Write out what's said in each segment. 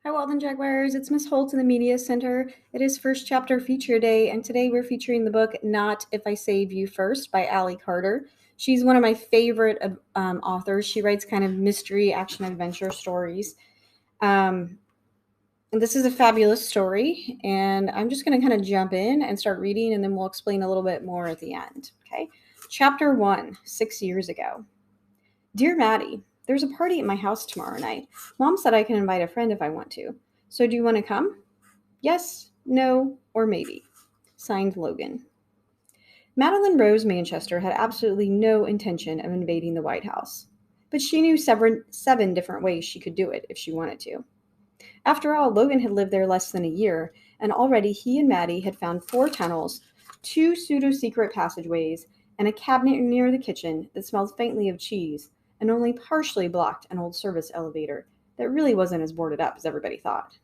Hi, Walden Jaguars. It's Miss Holt in the Media Center. It is first chapter feature day, and today we're featuring the book Not If I Save You First by Allie Carter. She's one of my favorite authors. She writes kind of mystery, action, adventure stories. Um, and this is a fabulous story, and I'm just going to kind of jump in and start reading, and then we'll explain a little bit more at the end. Okay? Chapter 1, 6 years ago. Dear Maddie, there's a party at my house tomorrow night. Mom said I can invite a friend if I want to. So do you want to come? Yes, no, or maybe. Signed, Logan. Madeline Rose Manchester had absolutely no intention of invading the White House, but she knew seven different ways she could do it if she wanted to. After all, Logan had lived there less than a year, and already he and Maddie had found 4 tunnels, 2 pseudo-secret passageways, and a cabinet near the kitchen that smelled faintly of cheese, and only partially blocked an old service elevator that really wasn't as boarded up as everybody thought.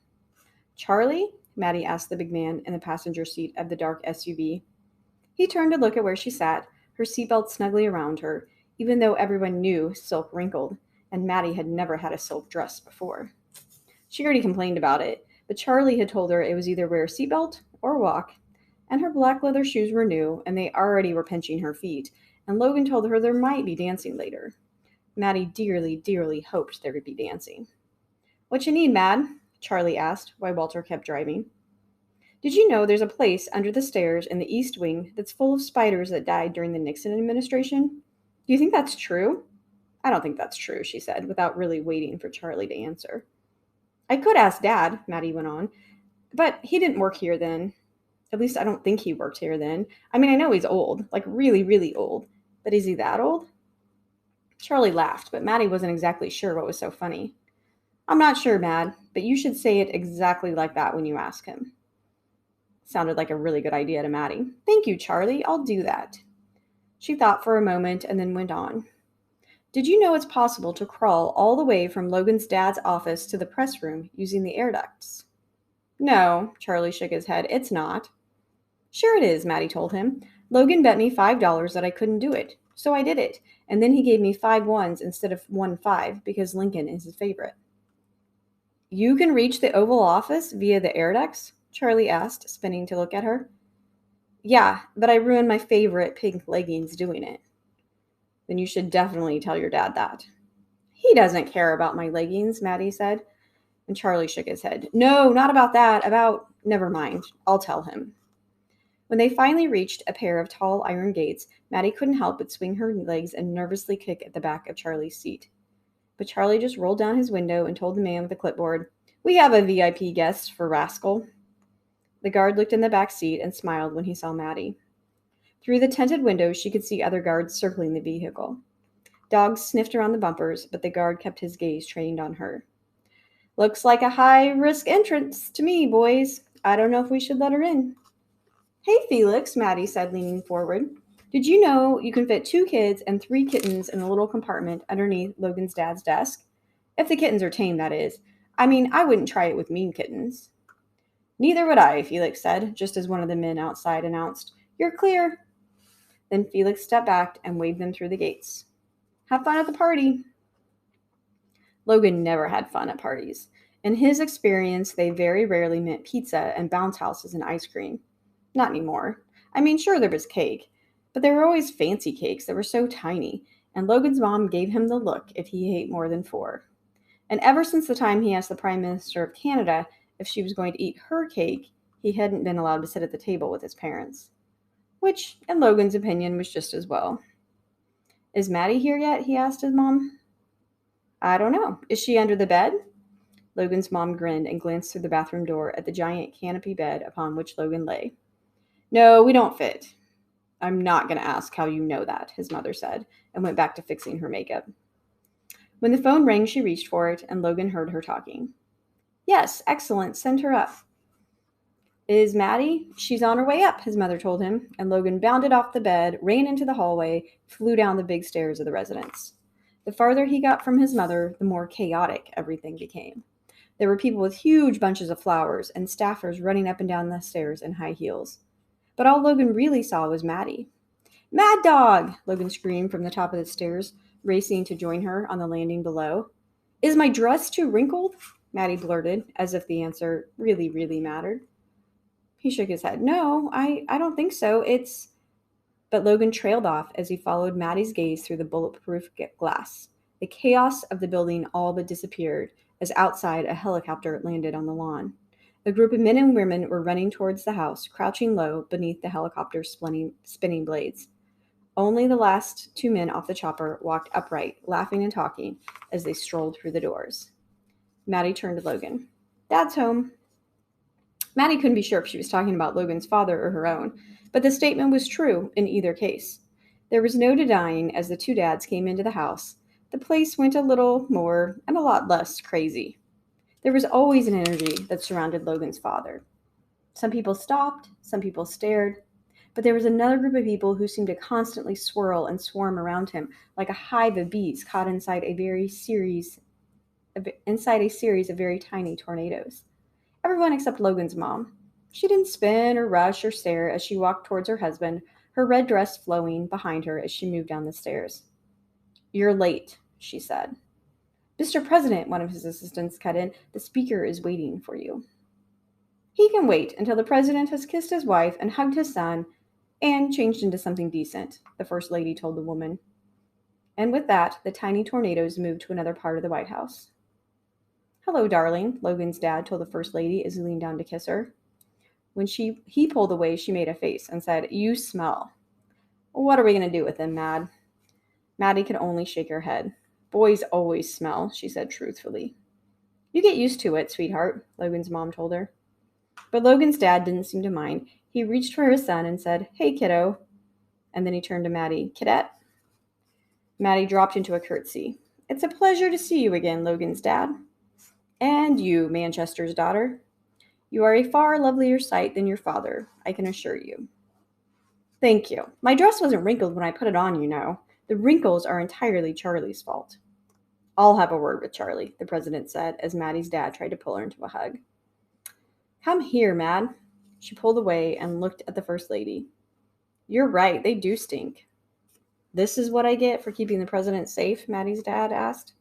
Charlie? Maddie asked the big man in the passenger seat of the dark SUV. He turned to look at where she sat, her seatbelt snugly around her, even though everyone knew silk wrinkled, and Maddie had never had a silk dress before. She already complained about it, but Charlie had told her it was either wear a seatbelt or walk, and her black leather shoes were new, and they already were pinching her feet, and Logan told her there might be dancing later. Maddie dearly, dearly hoped there would be dancing. What you need, Mad? Charlie asked, while Walter kept driving. Did you know there's a place under the stairs in the East Wing that's full of spiders that died during the Nixon administration? Do you think that's true? I don't think that's true, she said, without really waiting for Charlie to answer. I could ask Dad, Maddie went on, but he didn't work here then. At least I don't think he worked here then. I mean, I know he's old, like really, really old, but is he that old? Charlie laughed, but Maddie wasn't exactly sure what was so funny. I'm not sure, Mad, but you should say it exactly like that when you ask him. Sounded like a really good idea to Maddie. Thank you, Charlie. I'll do that. She thought for a moment and then went on. Did you know it's possible to crawl all the way from Logan's dad's office to the press room using the air ducts? No, Charlie shook his head. It's not. Sure it is, Maddie told him. Logan bet me $5 that I couldn't do it, so I did it, and then he gave me 5 1s instead of 1 5 because Lincoln is his favorite. You can reach the Oval Office via the air ducts? Charlie asked, spinning to look at her. Yeah, but I ruined my favorite pink leggings doing it. Then you should definitely tell your dad that. He doesn't care about my leggings, Maddie said, and Charlie shook his head. No, not about that, never mind, I'll tell him. When they finally reached a pair of tall iron gates, Maddie couldn't help but swing her legs and nervously kick at the back of Charlie's seat. But Charlie just rolled down his window and told the man with the clipboard, We have a VIP guest for Rascal. The guard looked in the back seat and smiled when he saw Maddie. Through the tinted windows, she could see other guards circling the vehicle. Dogs sniffed around the bumpers, but the guard kept his gaze trained on her. Looks like a high-risk entrance to me, boys. I don't know if we should let her in. Hey, Felix, Maddie said, leaning forward. Did you know you can fit 2 kids and 3 kittens in a little compartment underneath Logan's dad's desk? If the kittens are tame, that is. I mean, I wouldn't try it with mean kittens. Neither would I, Felix said, just as one of the men outside announced, You're clear. Then Felix stepped back and waved them through the gates. Have fun at the party. Logan never had fun at parties. In his experience, they very rarely meant pizza and bounce houses and ice cream. Not anymore. I mean, sure, there was cake, but there were always fancy cakes that were so tiny, and Logan's mom gave him the look if he ate more than 4. And ever since the time he asked the Prime Minister of Canada if she was going to eat her cake, he hadn't been allowed to sit at the table with his parents. Which, in Logan's opinion, was just as well. Is Maddie here yet? He asked his mom. I don't know. Is she under the bed? Logan's mom grinned and glanced through the bathroom door at the giant canopy bed upon which Logan lay. No, we don't fit. I'm not going to ask how you know that, his mother said, and went back to fixing her makeup. When the phone rang, she reached for it, and Logan heard her talking. Yes, excellent. Send her up. Is Maddie? She's on her way up, his mother told him, and Logan bounded off the bed, ran into the hallway, flew down the big stairs of the residence. The farther he got from his mother, the more chaotic everything became. There were people with huge bunches of flowers and staffers running up and down the stairs in high heels. But all Logan really saw was Maddie. Mad Dog! Logan screamed from the top of the stairs, racing to join her on the landing below. Is my dress too wrinkled? Maddie blurted, as if the answer really, really mattered. He shook his head. No, I don't think so. It's. But Logan trailed off as he followed Maddie's gaze through the bulletproof glass. The chaos of the building all but disappeared as outside a helicopter landed on the lawn. A group of men and women were running towards the house, crouching low beneath the helicopter's spinning blades. Only the last two men off the chopper walked upright, laughing and talking as they strolled through the doors. Maddie turned to Logan. Dad's home. Maddie couldn't be sure if she was talking about Logan's father or her own, but the statement was true in either case. There was no denying as the two dads came into the house. The place went a little more and a lot less crazy. There was always an energy that surrounded Logan's father. Some people stopped, some people stared, but there was another group of people who seemed to constantly swirl and swarm around him like a hive of bees caught inside a series of very tiny tornadoes. Everyone except Logan's mom. She didn't spin or rush or stare as she walked towards her husband, her red dress flowing behind her as she moved down the stairs. You're late, she said. Mr. President, one of his assistants cut in, the speaker is waiting for you. He can wait until the president has kissed his wife and hugged his son and changed into something decent, the First Lady told the woman. And with that, the tiny tornadoes moved to another part of the White House. Hello, darling, Logan's dad told the First Lady as he leaned down to kiss her. When he pulled away, she made a face and said, You smell. What are we going to do with him, Mad? Maddie could only shake her head. Boys always smell, she said truthfully. You get used to it, sweetheart, Logan's mom told her. But Logan's dad didn't seem to mind. He reached for his son and said, Hey, kiddo. And then he turned to Maddie. Cadet? Maddie dropped into a curtsy. It's a pleasure to see you again, Logan's dad. And you, Manchester's daughter. You are a far lovelier sight than your father, I can assure you. Thank you. My dress wasn't wrinkled when I put it on, you know. The wrinkles are entirely Charlie's fault. I'll have a word with Charlie, the president said as Maddie's dad tried to pull her into a hug. Come here, Mad. She pulled away and looked at the First Lady. You're right, they do stink. This is what I get for keeping the president safe, Maddie's dad asked.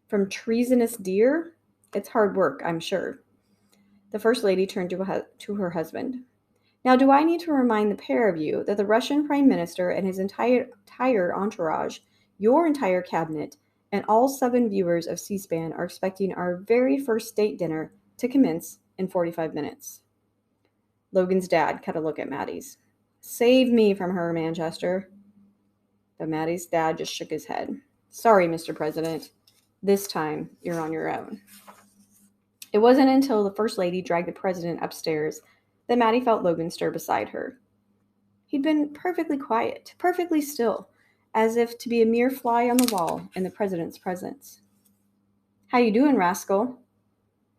From treasonous deer? It's hard work, I'm sure. The First Lady turned to her husband. Now, do I need to remind the pair of you that the Russian Prime Minister and his entire entourage, your entire cabinet, and all 7 viewers of C-SPAN are expecting our very first state dinner to commence in 45 minutes? Logan's dad cut a look at Maddie's. Save me from her, Manchester. But Maddie's dad just shook his head. Sorry, Mr. President. This time, you're on your own. It wasn't until the First Lady dragged the president upstairs that Maddie felt Logan stir beside her. He'd been perfectly quiet, perfectly still, as if to be a mere fly on the wall in the president's presence. How you doing, rascal?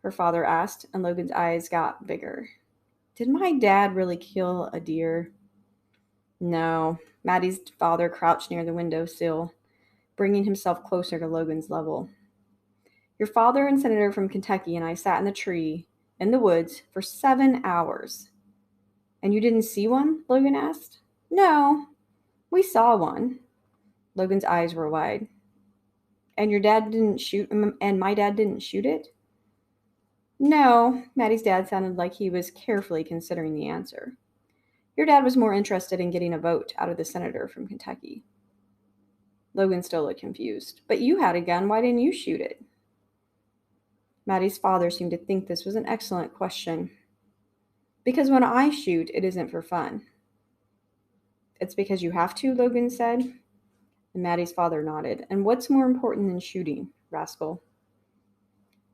Her father asked, and Logan's eyes got bigger. Did my dad really kill a deer? No. Maddie's father crouched near the windowsill, bringing himself closer to Logan's level. Your father and Senator from Kentucky and I sat in the tree in the woods for 7 hours. And you didn't see one? Logan asked. No, we saw one. Logan's eyes were wide. And your dad didn't shoot, and my dad didn't shoot it? No, Maddie's dad sounded like he was carefully considering the answer. Your dad was more interested in getting a vote out of the senator from Kentucky. Logan still looked confused. But you had a gun, why didn't you shoot it? Maddie's father seemed to think this was an excellent question. Because when I shoot, it isn't for fun. It's because you have to, Logan said. And Maddie's father nodded. And what's more important than shooting, rascal?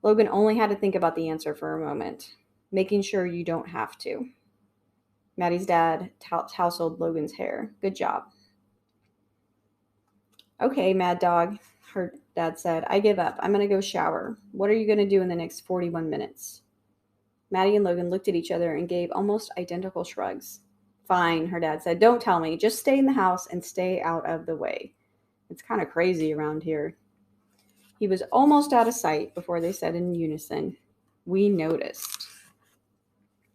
Logan only had to think about the answer for a moment, making sure you don't have to. Maddie's dad tousled Logan's hair. Good job. Okay, Mad Dog, her dad said. I give up. I'm going to go shower. What are you going to do in the next 41 minutes? Maddie and Logan looked at each other and gave almost identical shrugs. Fine, her dad said. Don't tell me. Just stay in the house and stay out of the way. It's kind of crazy around here. He was almost out of sight before they said in unison, we noticed.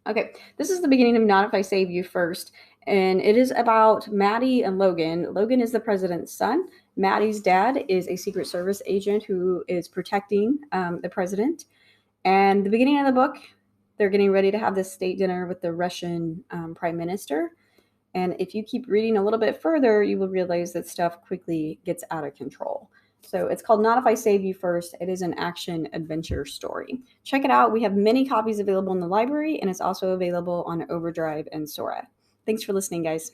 Okay, this is the beginning of Not If I Save You First, and it is about Maddie and Logan. Logan is the president's son. Maddie's dad is a Secret Service agent who is protecting the president. And the beginning of the book, they're getting ready to have this state dinner with the Russian prime minister. And if you keep reading a little bit further, you will realize that stuff quickly gets out of control. So it's called Not If I Save You First. It is an action adventure story. Check it out. We have many copies available in the library, and it's also available on Overdrive and Sora. Thanks for listening, guys.